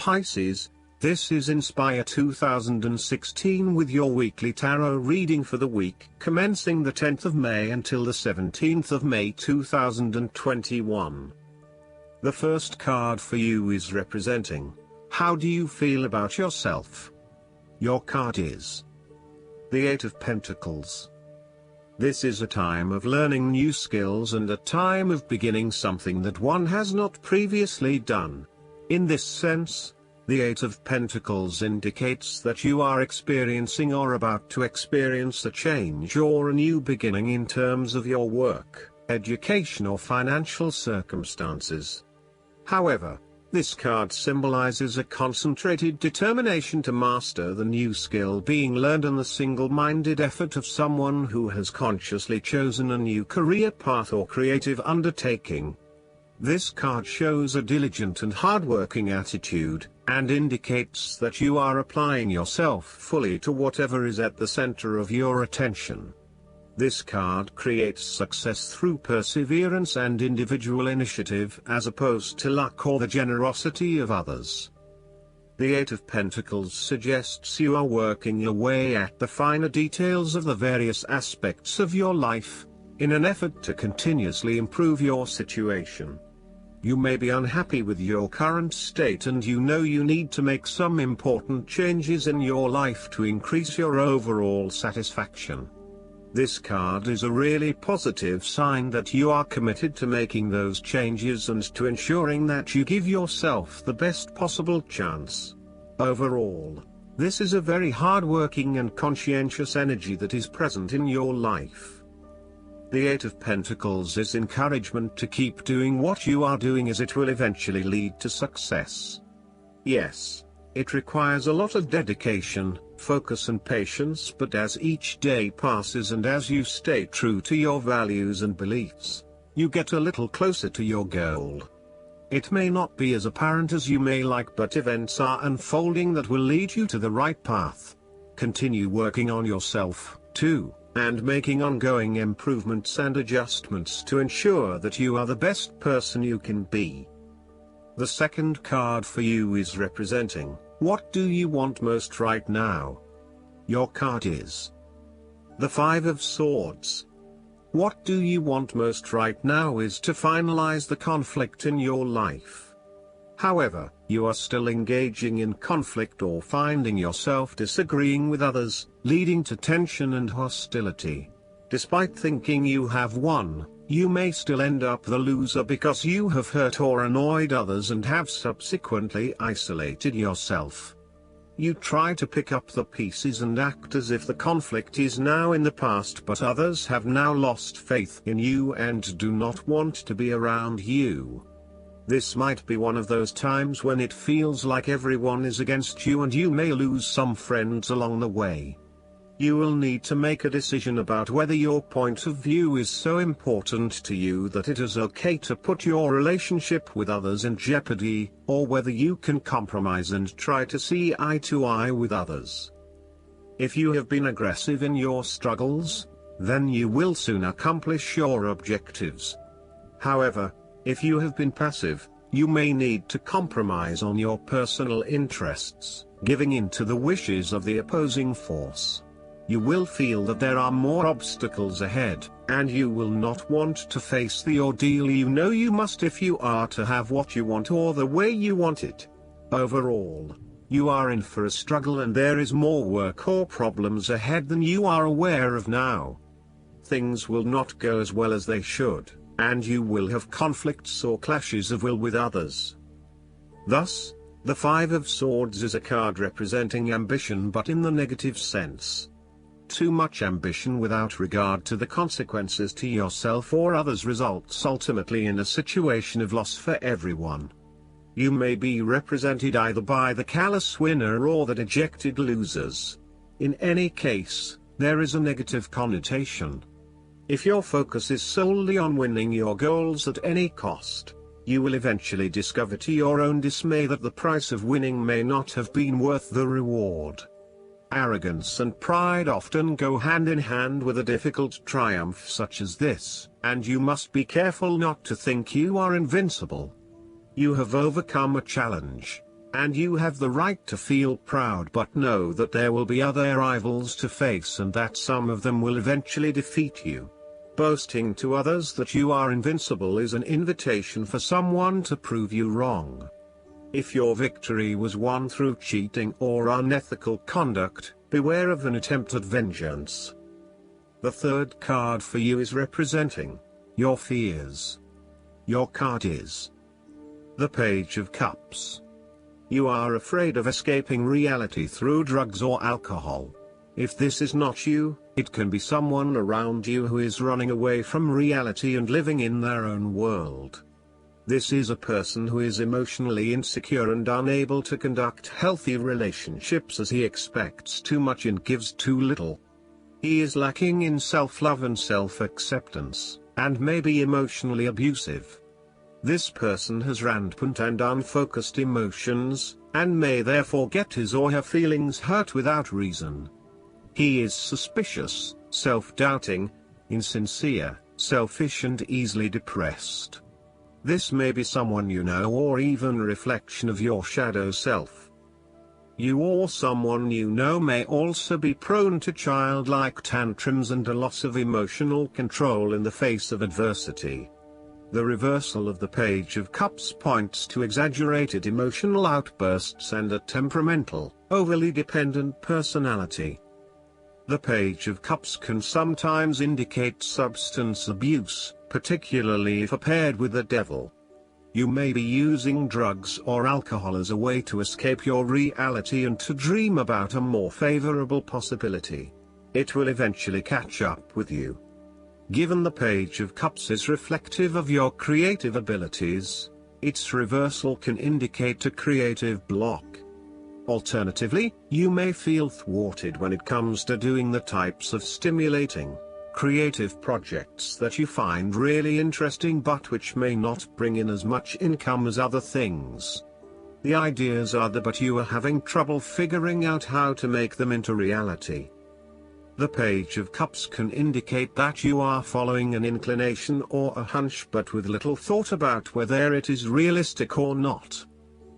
Pisces, this is Inspire 2016 with your weekly tarot reading for the week commencing the 10th of May until the 17th of May 2021. The first card for you is representing, how do you feel about yourself? Your card is the Eight of Pentacles. This is a time of learning new skills and a time of beginning something that one has not previously done. In this sense, the Eight of Pentacles indicates that you are experiencing or about to experience a change or a new beginning in terms of your work, education or financial circumstances. However, this card symbolizes a concentrated determination to master the new skill being learned and the single-minded effort of someone who has consciously chosen a new career path or creative undertaking. This card shows a diligent and hardworking attitude, and indicates that you are applying yourself fully to whatever is at the center of your attention. This card creates success through perseverance and individual initiative as opposed to luck or the generosity of others. The Eight of Pentacles suggests you are working your way at the finer details of the various aspects of your life, in an effort to continuously improve your situation. You may be unhappy with your current state and you know you need to make some important changes in your life to increase your overall satisfaction. This card is a really positive sign that you are committed to making those changes and to ensuring that you give yourself the best possible chance. Overall, this is a very hard-working and conscientious energy that is present in your life. The Eight of Pentacles is encouragement to keep doing what you are doing as it will eventually lead to success. Yes, it requires a lot of dedication, focus and patience, but as each day passes and as you stay true to your values and beliefs, you get a little closer to your goal. It may not be as apparent as you may like, but events are unfolding that will lead you to the right path. Continue working on yourself, too, and making ongoing improvements and adjustments to ensure that you are the best person you can be. The second card for you is representing, what do you want most right now? Your card is the Five of Swords. What do you want most right now is to finalize the conflict in your life. However, you are still engaging in conflict or finding yourself disagreeing with others, leading to tension and hostility. Despite thinking you have won, you may still end up the loser because you have hurt or annoyed others and have subsequently isolated yourself. You try to pick up the pieces and act as if the conflict is now in the past, but others have now lost faith in you and do not want to be around you. This might be one of those times when it feels like everyone is against you and you may lose some friends along the way. You will need to make a decision about whether your point of view is so important to you that it is okay to put your relationship with others in jeopardy, or whether you can compromise and try to see eye to eye with others. If you have been aggressive in your struggles, then you will soon accomplish your objectives. However, if you have been passive, you may need to compromise on your personal interests, giving in to the wishes of the opposing force. You will feel that there are more obstacles ahead, and you will not want to face the ordeal you know you must if you are to have what you want or the way you want it. Overall, you are in for a struggle and there is more work or problems ahead than you are aware of now. Things will not go as well as they should, and you will have conflicts or clashes of will with others. Thus, the Five of Swords is a card representing ambition but in the negative sense. Too much ambition without regard to the consequences to yourself or others results ultimately in a situation of loss for everyone. You may be represented either by the callous winner or the dejected losers. In any case, there is a negative connotation. If your focus is solely on winning your goals at any cost, you will eventually discover to your own dismay that the price of winning may not have been worth the reward. Arrogance and pride often go hand in hand with a difficult triumph such as this, and you must be careful not to think you are invincible. You have overcome a challenge, And you have the right to feel proud, but know that there will be other rivals to face and that some of them will eventually defeat you. Boasting to others that you are invincible is an invitation for someone to prove you wrong. If your victory was won through cheating or unethical conduct, beware of an attempt at vengeance. The third card for you is representing your fears. Your card is the Page of Cups. You are afraid of escaping reality through drugs or alcohol. If this is not you, it can be someone around you who is running away from reality and living in their own world. This is a person who is emotionally insecure and unable to conduct healthy relationships as he expects too much and gives too little. He is lacking in self-love and self-acceptance, and may be emotionally abusive. This person has rampant and unfocused emotions, and may therefore get his or her feelings hurt without reason. He is suspicious, self-doubting, insincere, selfish and easily depressed. This may be someone you know or even a reflection of your shadow self. You or someone you know may also be prone to childlike tantrums and a loss of emotional control in the face of adversity. The reversal of the Page of Cups points to exaggerated emotional outbursts and a temperamental, overly dependent personality. The Page of Cups can sometimes indicate substance abuse, particularly if paired with the devil. You may be using drugs or alcohol as a way to escape your reality and to dream about a more favorable possibility. It will eventually catch up with you. Given the Page of Cups is reflective of your creative abilities, its reversal can indicate a creative block. Alternatively, you may feel thwarted when it comes to doing the types of stimulating, creative projects that you find really interesting but which may not bring in as much income as other things. The ideas are there, but you are having trouble figuring out how to make them into reality. The Page of Cups can indicate that you are following an inclination or a hunch but with little thought about whether it is realistic or not.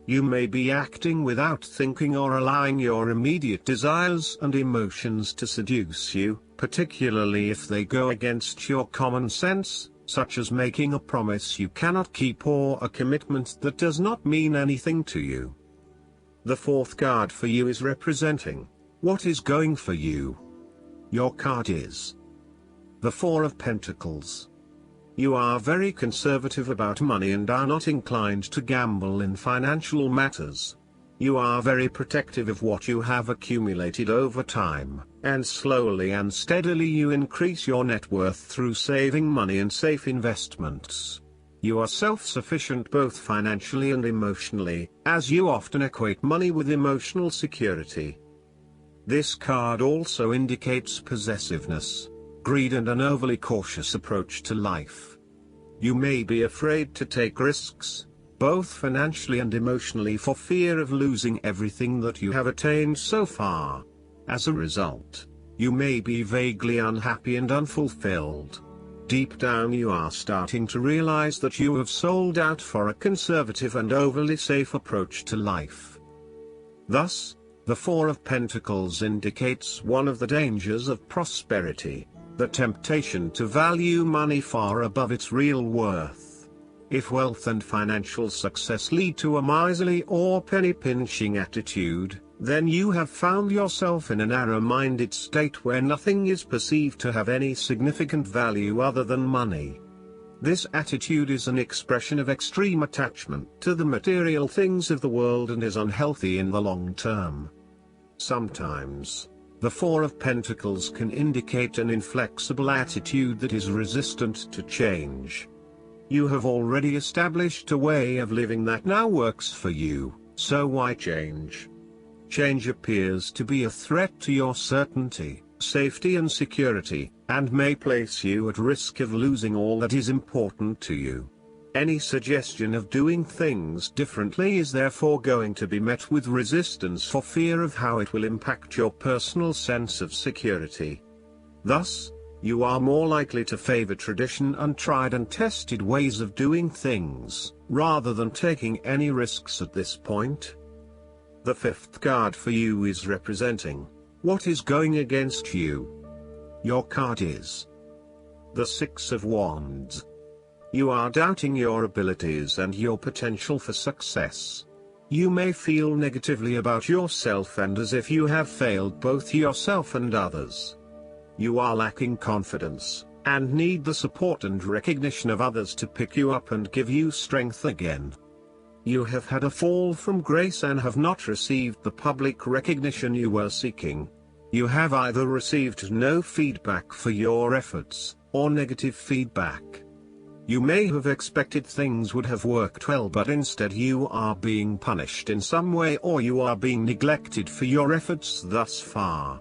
You may be acting without thinking or allowing your immediate desires and emotions to seduce you, particularly if they go against your common sense, such as making a promise you cannot keep or a commitment that does not mean anything to you. The fourth card for you is representing what is going for you. Your card is the Four of Pentacles. You are very conservative about money and are not inclined to gamble in financial matters. You are very protective of what you have accumulated over time, and slowly and steadily you increase your net worth through saving money and safe investments. You are self-sufficient both financially and emotionally, as you often equate money with emotional security. This card also indicates possessiveness, greed and an overly cautious approach to life. You may be afraid to take risks, both financially and emotionally, for fear of losing everything that you have attained so far. As a result, you may be vaguely unhappy and unfulfilled. Deep down you are starting to realize that you have sold out for a conservative and overly safe approach to life. Thus, the Four of Pentacles indicates one of the dangers of prosperity, the temptation to value money far above its real worth. If wealth and financial success lead to a miserly or penny-pinching attitude, then you have found yourself in a narrow-minded state where nothing is perceived to have any significant value other than money. This attitude is an expression of extreme attachment to the material things of the world and is unhealthy in the long term. Sometimes, the Four of Pentacles can indicate an inflexible attitude that is resistant to change. You have already established a way of living that now works for you, so why change? Change appears to be a threat to your certainty, safety and security, and may place you at risk of losing all that is important to you. Any suggestion of doing things differently is therefore going to be met with resistance for fear of how it will impact your personal sense of security. Thus, you are more likely to favor tradition and tried and tested ways of doing things, rather than taking any risks at this point. The fifth card for you is representing what is going against you. Your card is the Six of Wands. You are doubting your abilities and your potential for success. You may feel negatively about yourself and as if you have failed both yourself and others. You are lacking confidence, and need the support and recognition of others to pick you up and give you strength again. You have had a fall from grace and have not received the public recognition you were seeking. You have either received no feedback for your efforts, or negative feedback. You may have expected things would have worked well, but instead you are being punished in some way, or you are being neglected for your efforts thus far.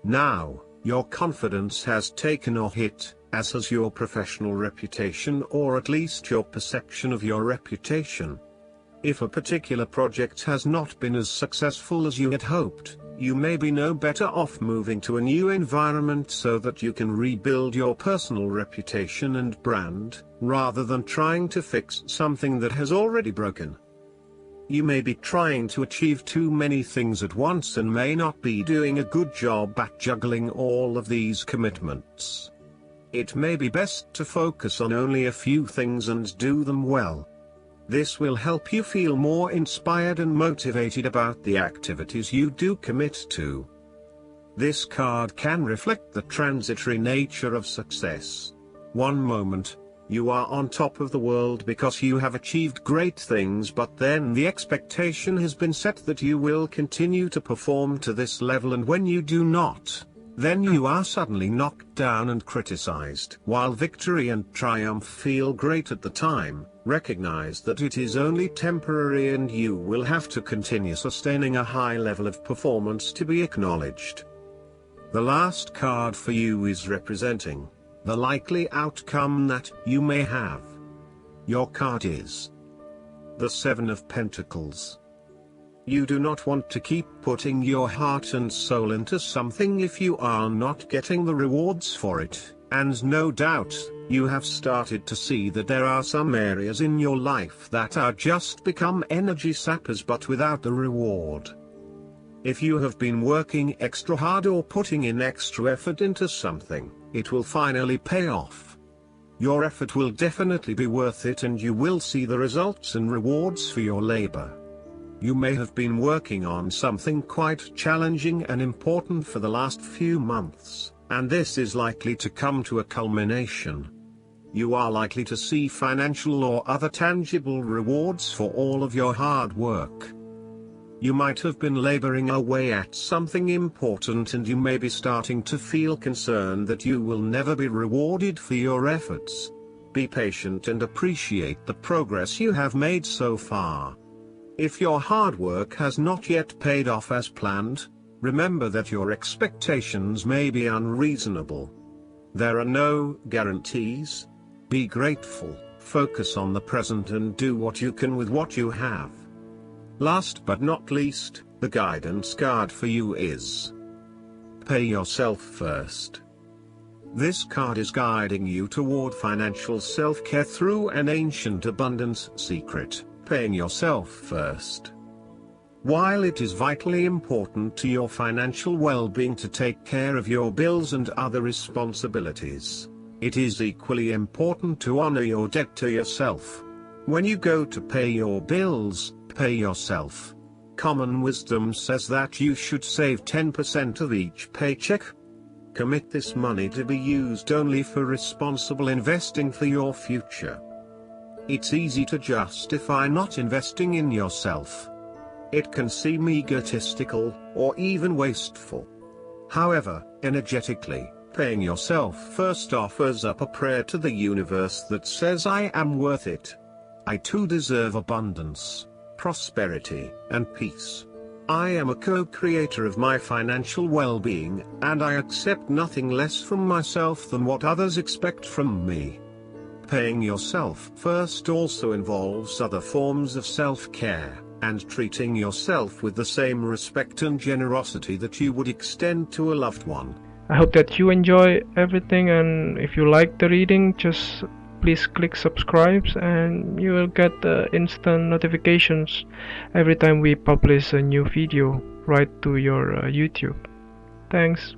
Now, your confidence has taken a hit, as has your professional reputation, or at least your perception of your reputation. If a particular project has not been as successful as you had hoped, you may be no better off moving to a new environment so that you can rebuild your personal reputation and brand, rather than trying to fix something that has already broken. You may be trying to achieve too many things at once and may not be doing a good job at juggling all of these commitments. It may be best to focus on only a few things and do them well. This will help you feel more inspired and motivated about the activities you do commit to. This card can reflect the transitory nature of success. One moment, you are on top of the world because you have achieved great things, but then the expectation has been set that you will continue to perform to this level, and when you do not, then you are suddenly knocked down and criticized. While victory and triumph feel great at the time, recognize that it is only temporary and you will have to continue sustaining a high level of performance to be acknowledged. The last card for you is representing the likely outcome that you may have. Your card is the Seven of Pentacles. You do not want to keep putting your heart and soul into something if you are not getting the rewards for it, and no doubt, you have started to see that there are some areas in your life that are just become energy sappers but without the reward. If you have been working extra hard or putting in extra effort into something, it will finally pay off. Your effort will definitely be worth it and you will see the results and rewards for your labor. You may have been working on something quite challenging and important for the last few months, and this is likely to come to a culmination. You are likely to see financial or other tangible rewards for all of your hard work. You might have been laboring away at something important and you may be starting to feel concerned that you will never be rewarded for your efforts. Be patient and appreciate the progress you have made so far. If your hard work has not yet paid off as planned, remember that your expectations may be unreasonable. There are no guarantees. Be grateful, focus on the present and do what you can with what you have. Last but not least, the guidance card for you is Pay Yourself First. This card is guiding you toward financial self-care through an ancient abundance secret, paying yourself first. While it is vitally important to your financial well-being to take care of your bills and other responsibilities, it is equally important to honor your debt to yourself. When you go to pay your bills, pay yourself. Common wisdom says that you should save 10% of each paycheck. Commit this money to be used only for responsible investing for your future. It's easy to justify not investing in yourself. It can seem egotistical, or even wasteful. However, energetically, paying yourself first offers up a prayer to the universe that says, I am worth it. I too deserve abundance, prosperity, and peace. I am a co-creator of my financial well-being, and I accept nothing less from myself than what others expect from me. Paying yourself first also involves other forms of self-care, and treating yourself with the same respect and generosity that you would extend to a loved one. I hope that you enjoy everything, and if you like the reading, just please click subscribe, and you will get the instant notifications every time we publish a new video right to your YouTube. Thanks.